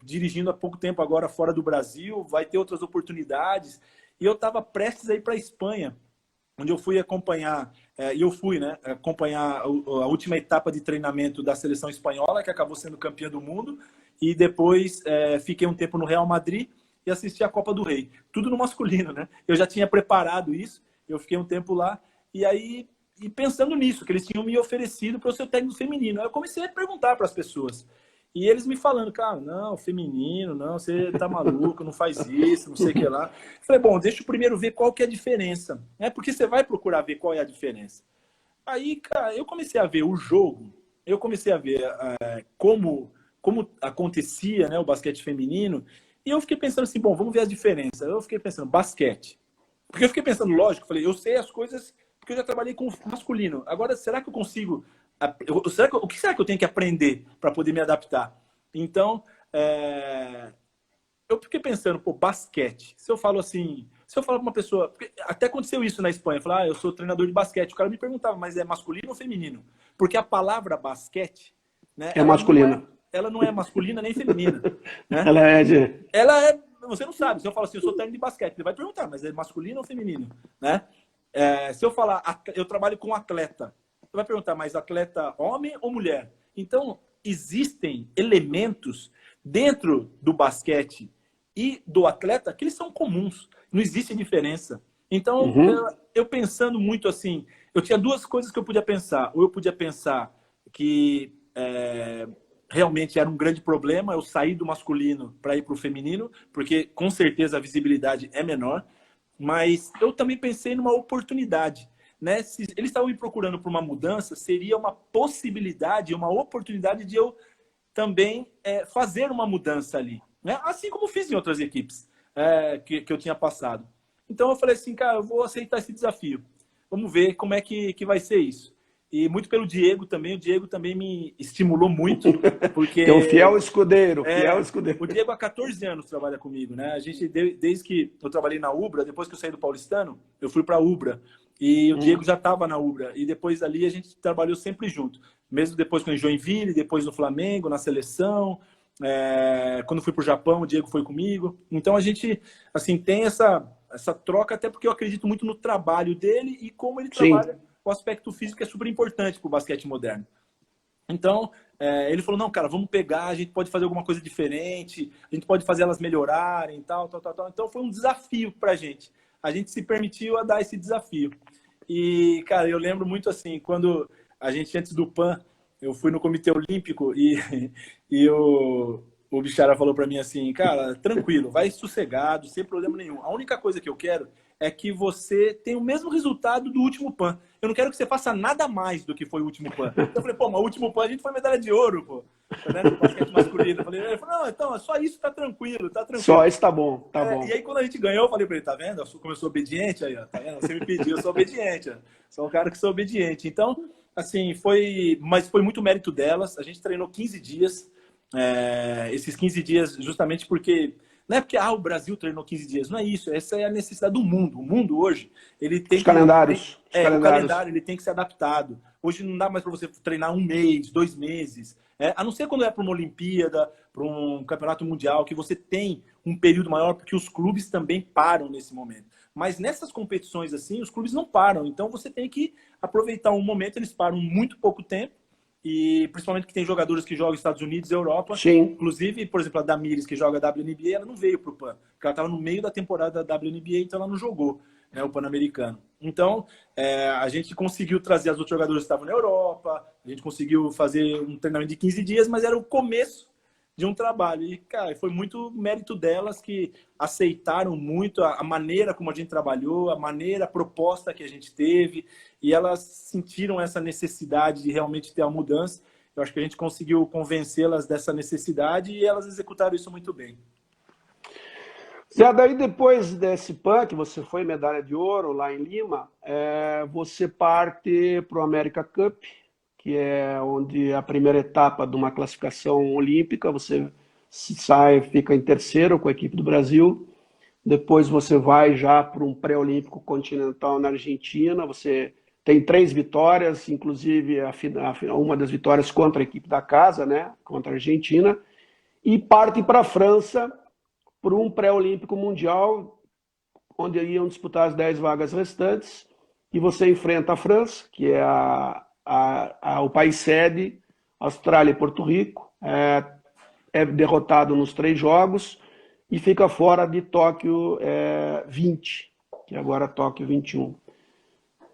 dirigindo há pouco tempo agora fora do Brasil, vai ter outras oportunidades. E eu estava prestes a ir para a Espanha, onde eu fui acompanhar, né, acompanhar a última etapa de treinamento da seleção espanhola, que acabou sendo campeã do mundo, e depois fiquei um tempo no Real Madrid e assisti a Copa do Rei. Tudo no masculino, né? Eu já tinha preparado isso, eu fiquei um tempo lá, e aí, e pensando nisso, que eles tinham me oferecido para eu ser técnico feminino, aí eu comecei a perguntar para as pessoas. E eles me falando, cara, não, feminino, não, você tá maluco, não faz isso, não sei o que lá. Eu falei, bom, deixa eu primeiro ver qual que é a diferença, né? Porque você vai procurar ver qual é a diferença. Aí, cara, eu comecei a ver o jogo, eu comecei a ver como acontecia, né, o basquete feminino, e eu fiquei pensando assim, bom, vamos ver as diferenças. Eu fiquei pensando, basquete. Porque eu fiquei pensando, lógico, falei, eu sei as coisas porque eu já trabalhei com masculino. Agora, será que eu consigo... o que será que eu tenho que aprender para poder me adaptar? Então, eu fiquei pensando, pô, basquete. Se eu falo assim, se eu falo para uma pessoa, até aconteceu isso na Espanha, falar, eu sou treinador de basquete. O cara me perguntava, mas é masculino ou feminino? Porque a palavra basquete, né, É masculina. ela não é masculina nem feminina, né? Ela é de. Você não sabe. Se eu falo assim, eu sou técnico de basquete, ele vai perguntar, mas é masculino ou feminino, né? Se eu falar, eu trabalho com atleta, você vai perguntar, mas atleta homem ou mulher? Então, existem elementos dentro do basquete e do atleta que eles são comuns, não existe diferença. Então, Uhum. eu pensando muito assim, eu tinha duas coisas que eu podia pensar. Ou eu podia pensar que realmente era um grande problema eu sair do masculino para ir para o feminino, porque com certeza a visibilidade é menor. Mas eu também pensei numa oportunidade, né? Se eles estavam me procurando por uma mudança, seria uma possibilidade, uma oportunidade de eu também fazer uma mudança ali, né? Assim como fiz em outras equipes que eu tinha passado. Então eu falei assim, cara, eu vou aceitar esse desafio. Vamos ver como é que vai ser isso. E muito pelo Diego também, o Diego também me estimulou muito, Teu porque fiel escudeiro, fiel escudeiro. o Diego há 14 anos trabalha comigo, né? A gente, desde que eu trabalhei na Ubra, depois que eu saí do Paulistano, eu fui para a Ubra. E o Diego já estava na Ubra. E depois ali a gente trabalhou sempre junto. Mesmo depois com o Joinville, depois no Flamengo, na seleção. Quando fui para o Japão, o Diego foi comigo. Então a gente assim, tem essa troca, até porque eu acredito muito no trabalho dele e como ele Sim. trabalha o aspecto físico, é super importante para o basquete moderno. Então, ele falou, não, cara, vamos pegar, a gente pode fazer alguma coisa diferente, a gente pode fazer elas melhorarem, tal, tal, tal, tal. Então, foi um desafio pra gente. A gente se permitiu a dar esse desafio. E, cara, eu lembro muito assim, quando a gente, antes do PAN, eu fui no Comitê Olímpico e o Bichara falou pra mim assim, cara, tranquilo, vai sossegado, sem problema nenhum. A única coisa que eu quero é que você tenha o mesmo resultado do último PAN. Eu não quero que você faça nada mais do que foi o último PAN. Eu falei, pô, mas o último PAN a gente foi medalha de ouro, pô. Né, no basquete masculino. Ele falou, não, então, só isso tá tranquilo, tá tranquilo. Só isso tá bom, tá E bom. aí, quando a gente ganhou, eu falei pra ele, tá vendo? Como eu sou obediente aí, ó, tá vendo? Você me pediu, eu sou obediente, ó. Sou um cara que sou obediente. Então, assim, mas foi muito mérito delas. A gente treinou 15 dias. Esses 15 dias, justamente porque Não é porque o Brasil treinou 15 dias, não é isso. Essa é a necessidade do mundo. O mundo hoje, ele tem Os calendários. o calendário ele tem que ser adaptado. Hoje não dá mais para você treinar 1 mês, 2 meses. A não ser quando é para uma Olimpíada, para um campeonato mundial, que você tem um período maior, porque os clubes também param nesse momento. Mas nessas competições assim, os clubes não param. Então você tem que aproveitar um momento, eles param muito pouco tempo. E principalmente que tem jogadores que jogam nos Estados Unidos e Europa. Sim. Inclusive, por exemplo, a Damires, que joga a WNBA, ela não veio para o PAN, porque ela estava no meio da temporada da WNBA, então ela não jogou, né, o Pan-Americano. Então, a gente conseguiu trazer as outros jogadores que estavam na Europa, a gente conseguiu fazer um treinamento de 15 dias, mas era o começo de um trabalho. E, cara, foi muito mérito delas que aceitaram muito a maneira como a gente trabalhou, a maneira, a proposta que a gente teve, e elas sentiram essa necessidade de realmente ter a mudança. Eu acho que a gente conseguiu convencê-las dessa necessidade e elas executaram isso muito bem. Zé, daí depois desse PAN, que você foi medalha de ouro lá em Lima, você parte para o America Cup, que é onde a primeira etapa de uma classificação olímpica, você sai, fica em terceiro com a equipe do Brasil, depois você vai já para um pré-olímpico continental na Argentina, você tem 3 vitórias, inclusive uma das vitórias contra a equipe da casa, né, contra a Argentina, e parte para a França por um pré-olímpico mundial, onde iam disputar as 10 vagas restantes, e você enfrenta a França, que é o país sede, Austrália e Porto Rico, é derrotado nos 3 jogos e fica fora de Tóquio 20, que é agora Tóquio 21.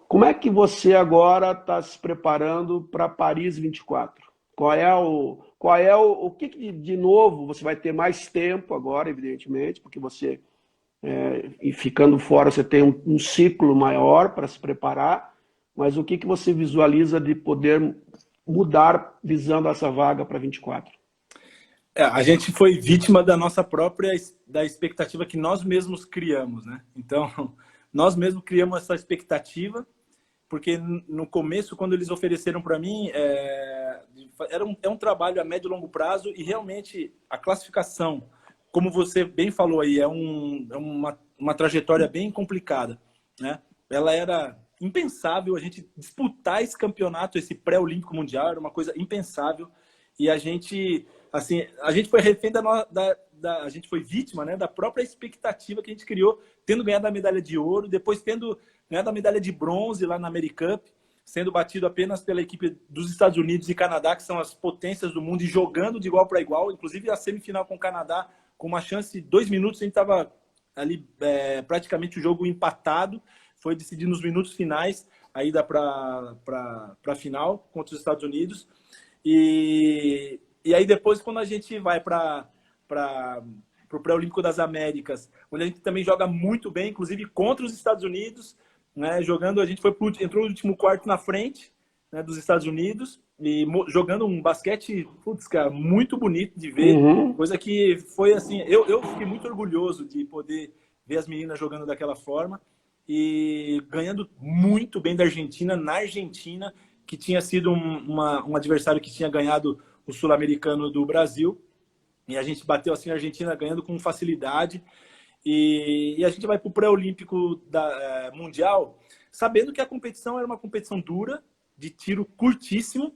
Como é que você agora está se preparando para Paris 24? O que de novo você vai ter mais tempo agora, evidentemente, porque você e ficando fora você tem um ciclo maior para se preparar, mas o que você visualiza de poder mudar visando essa vaga para 24? A gente foi vítima da nossa própria da expectativa que nós mesmos criamos, né? Então, nós mesmos criamos essa expectativa, porque no começo, quando eles ofereceram para mim, é um trabalho a médio e longo prazo e realmente a classificação, como você bem falou aí, é uma trajetória bem complicada, né? Ela era impensável a gente disputar esse campeonato, esse pré-olímpico mundial, era uma coisa impensável. E a gente foi refém a gente foi vítima, né, da própria expectativa que a gente criou, tendo ganhado a medalha de ouro, depois tendo ganhado a medalha de bronze lá na America Cup, sendo batido apenas pela equipe dos Estados Unidos e Canadá, que são as potências do mundo, e jogando de igual para igual, inclusive a semifinal com o Canadá, com uma chance de 2 minutos, a gente estava ali praticamente o jogo empatado, foi decidido nos minutos finais, a ida para a final contra os Estados Unidos. E aí depois, quando a gente vai para o Pré-Olímpico das Américas, onde a gente também joga muito bem, inclusive contra os Estados Unidos, né, jogando, a gente entrou no último quarto na frente, né, dos Estados Unidos, e jogando um basquete, putz, cara, muito bonito de ver, coisa que foi assim, eu fiquei muito orgulhoso de poder ver as meninas jogando daquela forma, e ganhando muito bem da Argentina, na Argentina, que tinha sido um adversário que tinha ganhado o Sul-Americano do Brasil, e a gente bateu assim a Argentina ganhando com facilidade, e a gente vai para o pré-olímpico mundial, sabendo que a competição era uma competição dura, de tiro curtíssimo,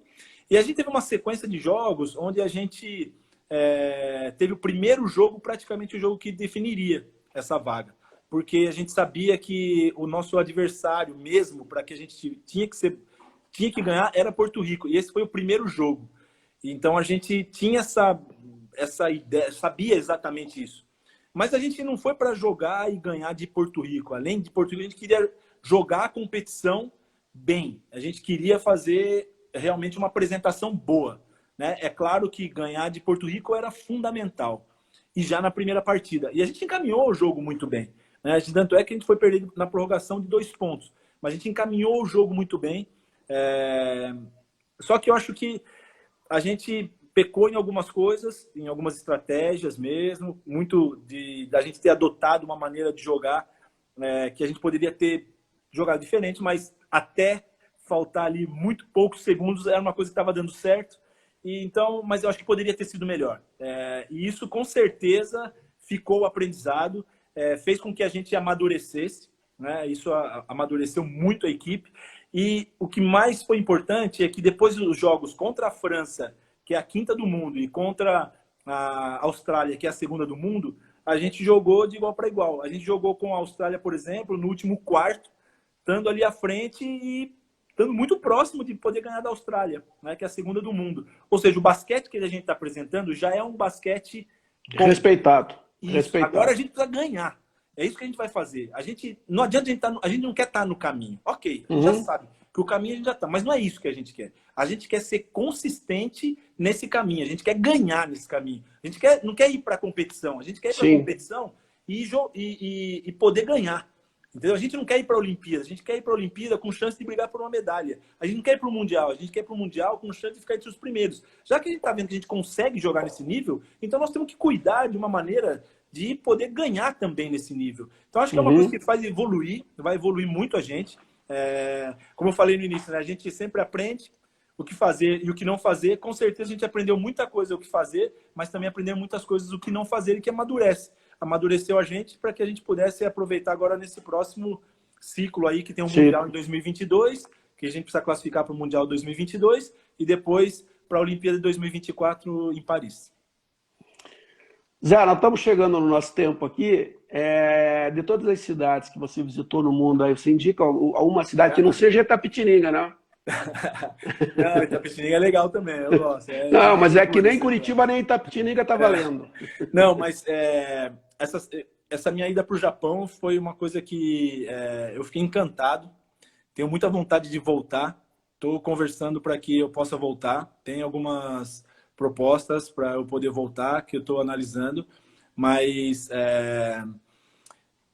e a gente teve uma sequência de jogos onde a gente teve o primeiro jogo, praticamente o jogo que definiria essa vaga, porque a gente sabia que o nosso adversário mesmo, para que a gente tinha que ganhar, era Porto Rico, e esse foi o primeiro jogo. Então a gente tinha essa ideia, sabia exatamente isso. Mas a gente não foi para jogar e ganhar de Porto Rico. Além de Porto Rico, a gente queria jogar a competição bem. A gente queria fazer realmente uma apresentação boa, né? É claro que ganhar de Porto Rico era fundamental. E já na primeira partida. E a gente encaminhou o jogo muito bem, né? Tanto é que a gente foi perdido na prorrogação de 2 pontos. Mas a gente encaminhou o jogo muito bem. Só que eu acho que a gente pecou em algumas coisas, em algumas estratégias mesmo, muito da gente ter adotado uma maneira de jogar que a gente poderia ter jogado diferente, mas até faltar ali muito poucos segundos era uma coisa que estava dando certo, mas eu acho que poderia ter sido melhor. E isso com certeza ficou o aprendizado, fez com que a gente amadurecesse, né? Isso amadureceu muito a equipe. E o que mais foi importante é que depois dos jogos contra a França, que é a quinta do mundo, e contra a Austrália, que é a segunda do mundo, a gente jogou de igual para igual. A gente jogou com a Austrália, por exemplo, no último quarto, estando ali à frente e estando muito próximo de poder ganhar da Austrália, né, que é a segunda do mundo. Ou seja, o basquete que a gente está apresentando já é um basquete bom. Respeitado. Isso. Respeitado. Agora a gente precisa ganhar. É isso que a gente vai fazer. Não adianta a gente não quer estar no caminho. Ok, a gente já sabe que o caminho a gente já está, mas não é isso que a gente quer. A gente quer ser consistente nesse caminho, a gente quer ganhar nesse caminho. A gente não quer ir para a competição, a gente quer ir para a competição e poder ganhar. Entendeu? A gente não quer ir para a Olimpíada, a gente quer ir para a Olimpíada com chance de brigar por uma medalha. A gente não quer ir para o Mundial, a gente quer ir para o Mundial com chance de ficar entre os primeiros. Já que a gente está vendo que a gente consegue jogar nesse nível, então nós temos que cuidar de uma maneira de poder ganhar também nesse nível. Então acho que é uma coisa que faz evoluir, vai evoluir muito a gente. Como eu falei no início, né? A gente sempre aprende o que fazer e o que não fazer. Com certeza a gente aprendeu muita coisa o que fazer, mas também aprendeu muitas coisas o que não fazer e que amadureceu a gente para que a gente pudesse aproveitar agora nesse próximo ciclo aí, que tem um Mundial em 2022, que a gente precisa classificar para o Mundial 2022 e depois para a Olimpíada de 2024 em Paris. Zé, nós estamos chegando no nosso tempo aqui. De todas as cidades que você visitou no mundo, aí você indica uma cidade que não seja Itapetininga, né? Não, Itapetininga é legal também, eu gosto. Não, mas é que nem Curitiba nem Itapetininga tá valendo. Não, mas essa minha ida para o Japão foi uma coisa que eu fiquei encantado. Tenho muita vontade de voltar. Estou conversando para que eu possa voltar. Tem algumas propostas para eu poder voltar, que eu estou analisando. Mas é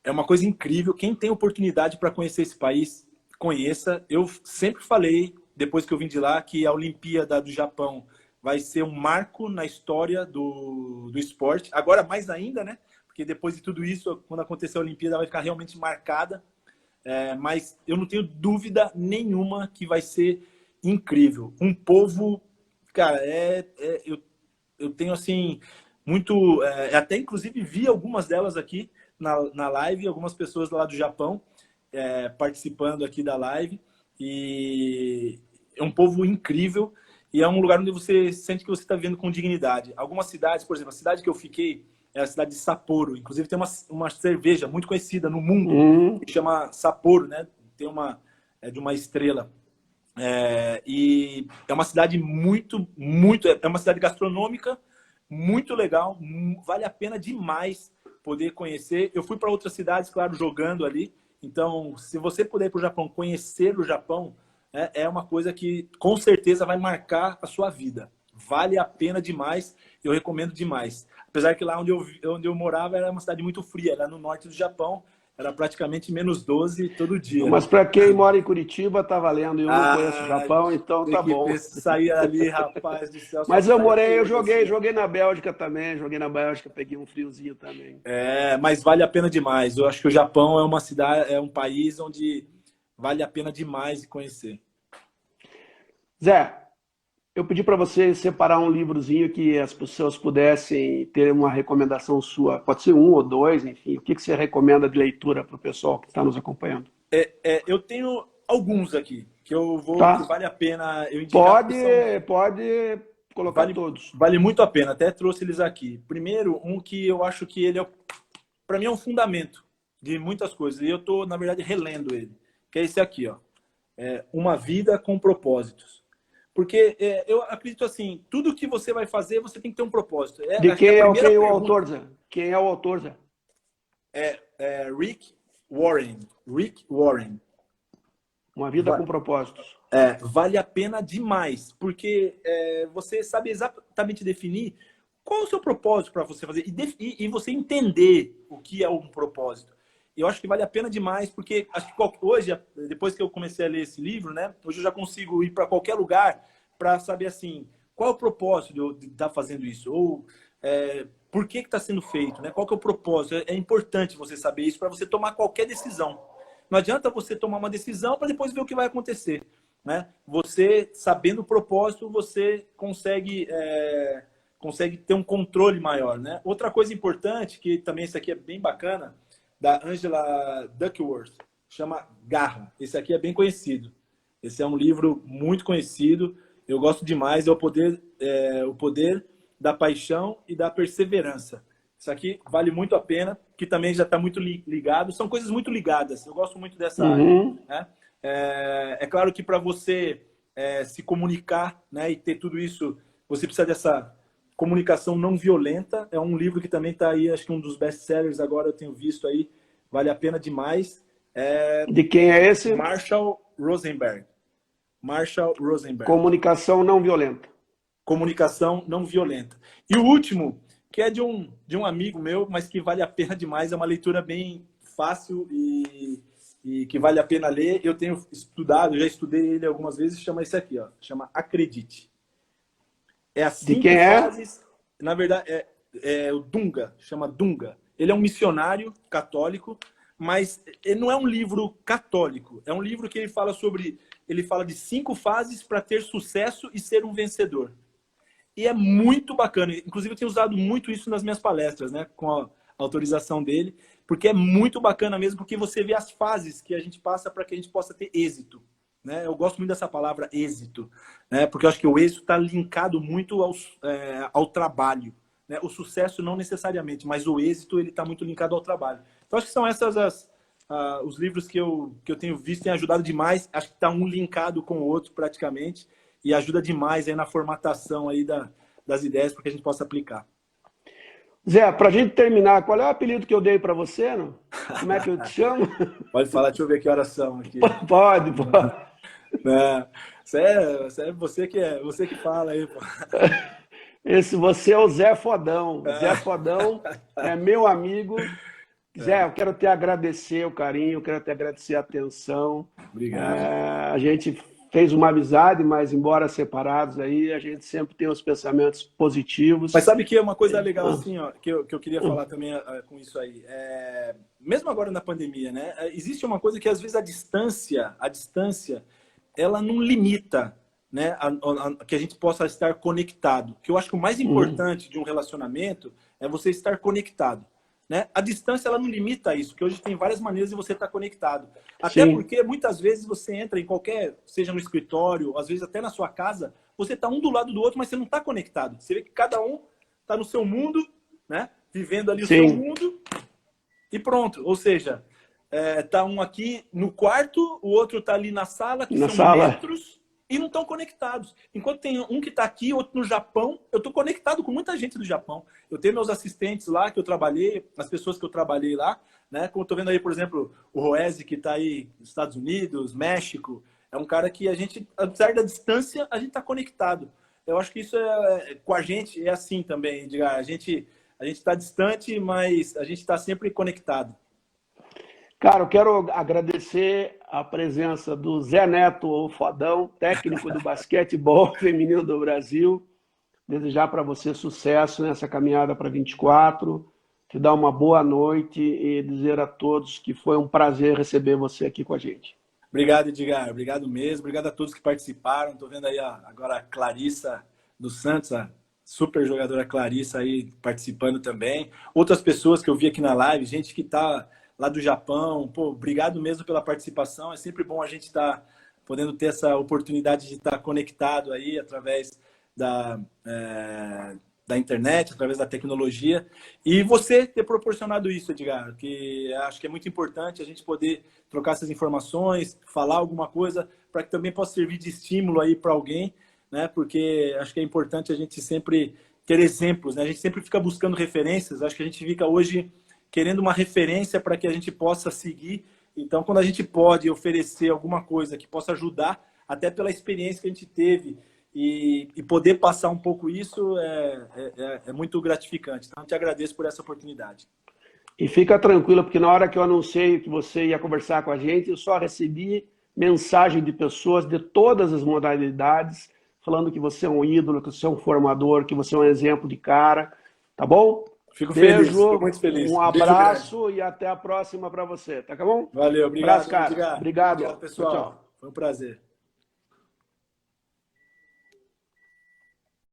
uma coisa incrível. Quem tem oportunidade para conhecer esse país, conheça. Eu sempre falei, depois que eu vim de lá, que a Olimpíada do Japão vai ser um marco na história do esporte. Agora mais ainda, né? Porque depois de tudo isso, quando acontecer a Olimpíada, vai ficar realmente marcada. Mas eu não tenho dúvida nenhuma que vai ser incrível. Um povo, cara, eu tenho assim, muito... até inclusive vi algumas delas aqui na live, algumas pessoas lá do Japão participando aqui da live. E é um povo incrível e é um lugar onde você sente que você está vivendo com dignidade. Algumas cidades, por exemplo, a cidade que eu fiquei é a cidade de Sapporo. Inclusive tem uma cerveja muito conhecida no mundo que chama Sapporo, né? Tem de uma estrela. E é uma cidade é uma cidade gastronômica muito legal, vale a pena demais poder conhecer. Eu fui para outras cidades, claro, jogando ali. Então, se você puder ir para o Japão, conhecer o Japão, é uma coisa que com certeza vai marcar a sua vida. Vale a pena demais, eu recomendo demais. Apesar que lá onde eu morava era uma cidade muito fria, era no norte do Japão, era praticamente menos 12 todo dia. Mas para quem mora em Curitiba, tá valendo. Eu não conheço o Japão, então tá bom. Sair ali, rapaz do céu. Mas eu joguei na Bélgica também, joguei na Bélgica, peguei um friozinho também. Mas vale a pena demais. Eu acho que o Japão é uma cidade, é um país onde vale a pena demais de conhecer. Zé, eu pedi para você separar um livrozinho que as pessoas pudessem ter uma recomendação sua. Pode ser um ou dois, enfim. O que você recomenda de leitura para o pessoal que está nos acompanhando? Eu tenho alguns aqui que eu vou, que vale a pena eu indicar. Pode colocar todos. Vale muito a pena. Até trouxe eles aqui. Primeiro, um que eu acho que ele para mim é um fundamento de muitas coisas. E eu estou, na verdade, relendo ele. Que é esse aqui, ó. Uma Vida com Propósitos. Porque eu acredito assim, tudo que você vai fazer, você tem que ter um propósito. De quem é o autor, Zé? Quem é o autor, Zé? Rick Warren. Rick Warren. Uma Vida com Propósitos. Vale a pena demais, porque você sabe exatamente definir qual é o seu propósito para você fazer e você entender o que é um propósito. Eu acho que vale a pena demais, porque acho que hoje, depois que eu comecei a ler esse livro, né, hoje eu já consigo ir para qualquer lugar para saber assim, qual é o propósito de estar fazendo isso? Ou por que está sendo feito? Né? Qual que é o propósito? É importante você saber isso para você tomar qualquer decisão. Não adianta você tomar uma decisão para depois ver o que vai acontecer. Né? Você, sabendo o propósito, você consegue consegue ter um controle maior, né? Outra coisa importante, que também esse aqui é bem bacana, da Angela Duckworth, chama Garra. Esse aqui é bem conhecido. Esse é um livro muito conhecido. Eu gosto demais. É o poder da paixão e da perseverança. Isso aqui vale muito a pena, que também já está muito ligado. São coisas muito ligadas. Eu gosto muito dessa área. Né? É claro que para você se comunicar, né, e ter tudo isso, você precisa dessa comunicação não violenta. É um livro que também está aí, acho que um dos best-sellers agora eu tenho visto aí. Vale a pena demais. De quem é esse? Marshall Rosenberg. Marshall Rosenberg. Comunicação não violenta. Comunicação não violenta. E o último, que é de um amigo meu, mas que vale a pena demais, é uma leitura bem fácil e que vale a pena ler. Eu tenho estudado, já estudei ele algumas vezes, chama esse aqui, ó, chama Acredite. É as 5 fases, na verdade, é o Dunga, chama Dunga. Ele é um missionário católico, mas ele não é um livro católico, é um livro que ele fala de 5 fases para ter sucesso e ser um vencedor. E é muito bacana. Inclusive, eu tenho usado muito isso nas minhas palestras, né? Com a autorização dele, porque é muito bacana mesmo, porque você vê as fases que a gente passa para que a gente possa ter êxito. Né? Eu gosto muito dessa palavra êxito, né? Porque eu acho que o êxito está linkado muito ao trabalho. Né? O sucesso não necessariamente, mas o êxito está muito linkado ao trabalho. Então, acho que são essas os livros que eu tenho visto, têm ajudado demais. Acho que está um linkado com o outro praticamente. E ajuda demais aí na formatação aí das ideias para que a gente possa aplicar. Zé, para a gente terminar, qual é o apelido que eu dei para você? Não? Como é que eu te chamo? Pode falar, deixa eu ver que horas são aqui. Pode. Você que fala aí, pô. Você é o Zé Fodão. Zé Fodão é meu amigo. Zé, eu quero te agradecer o carinho, eu quero te agradecer a atenção. Obrigado. A gente fez uma amizade, mas embora separados aí, a gente sempre tem os pensamentos positivos. Mas sabe que é uma coisa legal assim, ó, que eu queria falar também com isso aí. Mesmo agora na pandemia, né? Existe uma coisa que às vezes a distância, ela não limita, né? Que a gente possa estar conectado. Que eu acho que o mais importante de um relacionamento é você estar conectado. Né? A distância ela não limita isso, porque hoje tem várias maneiras de você estar conectado. Até porque muitas vezes você entra em qualquer, seja no escritório, às vezes até na sua casa, você está um do lado do outro, mas você não está conectado. Você vê que cada um está no seu mundo, né? Vivendo ali o seu mundo e pronto. Ou seja, tá um aqui no quarto, o outro está ali na sala, que são metros, e não estão conectados. Enquanto tem um que está aqui, outro no Japão, eu estou conectado com muita gente do Japão. Eu tenho meus assistentes lá que eu trabalhei, as pessoas que eu trabalhei lá, né? Como eu estou vendo aí, por exemplo, o Roese, que está aí nos Estados Unidos, México. É um cara que a gente, apesar da distância, a gente está conectado. Eu acho que isso com a gente é assim também, Edgar. A gente está distante, mas a gente está sempre conectado. Cara, eu quero agradecer a presença do Zé Neto, o Fodão, técnico do basquetebol feminino do Brasil. Desejar para você sucesso nessa caminhada para 24, te dar uma boa noite e dizer a todos que foi um prazer receber você aqui com a gente. Obrigado, Edgar. Obrigado mesmo. Obrigado a todos que participaram. Estou vendo aí agora a Clarissa dos Santos, a super jogadora Clarissa aí participando também. Outras pessoas que eu vi aqui na live, gente que está lá do Japão. Pô, obrigado mesmo pela participação. É sempre bom a gente estar podendo ter essa oportunidade de estar conectado aí através da internet, através da tecnologia. E você ter proporcionado isso, Edgar, que acho que é muito importante a gente poder trocar essas informações, falar alguma coisa, para que também possa servir de estímulo aí para alguém, né? Porque acho que é importante a gente sempre ter exemplos, né? A gente sempre fica buscando referências. Acho que a gente fica hoje querendo uma referência para que a gente possa seguir. Então, quando a gente pode oferecer alguma coisa que possa ajudar, até pela experiência que a gente teve, e poder passar um pouco isso é muito gratificante. Então, eu te agradeço por essa oportunidade. E fica tranquila, porque na hora que eu anunciei que você ia conversar com a gente, eu só recebi mensagem de pessoas de todas as modalidades, falando que você é um ídolo, que você é um formador, que você é um exemplo de cara. Tá bom? Fico Beijo, feliz, fico muito feliz. Um abraço e até a próxima para você, tá bom? Valeu, obrigado. Abraço, cara. Obrigado. Obrigado, pessoal. Tchau. Foi um prazer.